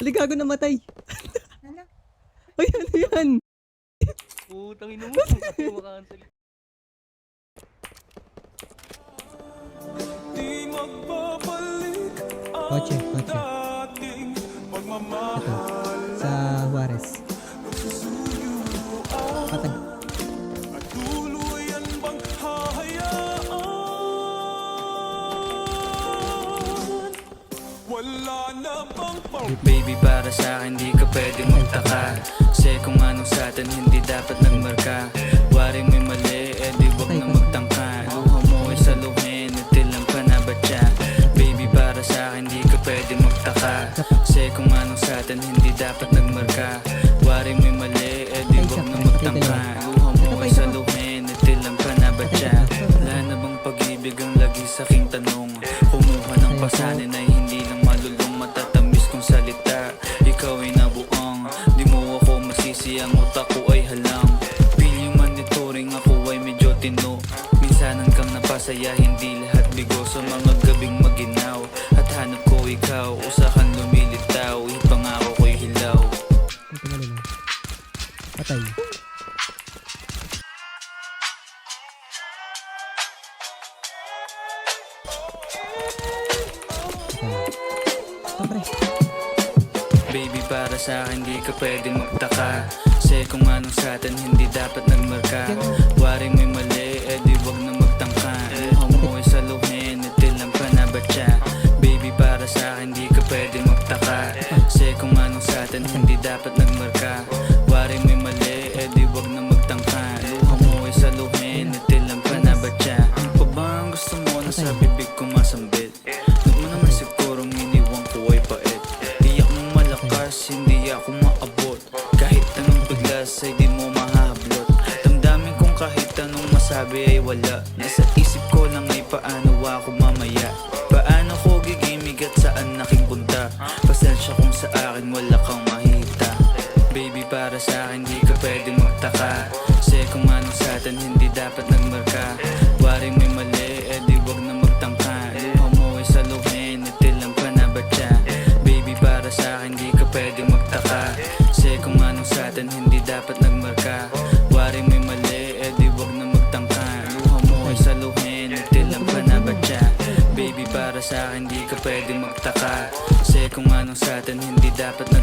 Ay, gago namatay. Ano? Ay, ano yan? Putang ina mo. Makansel. Kotse. Ito. Sa Juarez. Patag. Baby, para sa akin di ka pwede magtaka. Kasi kung anong sa atin hindi dapat nagmarka. Wari mo'y mali, eh di wag na magtangka. Luha mo ay saluhin, itilang ka na ba siya? Baby, para sa akin di ka pwede magtaka. Kasi kung anong sa atin hindi dapat nagmarka. Wari mo'y mali, eh di wag na magtangka. Luha mo ay saluhin, itilang ka na ba siya? Wala na bang pag-ibig ang lagi sa aking tanong? Kumuha ng pasanin ay hindi lang malulong. Matatamis kong salita, ikaw ay nabuang. Di mo ako masisi, ang utak ko ay halang. Piling monitoring, ako ay medyo tino. Minsanan kang napasaya, hindi lahat bigo. Sa mga gabing maginaw, at hanap ko ikaw. Usakan lumilitaw, ipangako ko'y hilaw. Patay. Pre. Baby, para sa akin di ka pwedeng magtaka. Kasi kung anong sa atin hindi dapat nagmarka. Wari mo'y mali, eh di wag na magtangka. Luha mo ay saluhin, itilang ka na ba siya? Baby, para sa akin di ka pwedeng magtaka. Kasi kung anong sa atin hindi dapat nagmarka. Wari mo'y mali, eh di wag na magtangka. Luha mo ay saluhin, itilang ka na ba siya? Ano pa ba ang gusto mo na sa bibig ko masambit? Huwag mo naman sigurong iniwan ko ay pait. Di ako malakas, hindi ako maabot. Kahit anong biglas ay di mo mahablot. Damdamin kong kahit anong masabi ay wala. Nasa isip ko lang ay paano ako mamaya. Paano ko gigimig at saan aking punta. Pasensya kung sa akin wala kang mahita. Baby, para sa akin di ka pwede magtaka. Kasi kung anong sa atin hindi dapat nagmarka. Wari mo'y mali, eh di wag na magtangka. Luha mo ay saluhin, itilang ka na ba siya? Baby, para sa akin di ka pwede magtaka. Kasi kung anong sa atin hindi dapat nagmarka. Wari mo'y mali, eh di wag na magtangka. Luha mo ay saluhin, itilang ka na ba siya? Baby, para sa akin di ka pwede magtaka. Kasi kung anong sa atin hindi dapat nagmarka.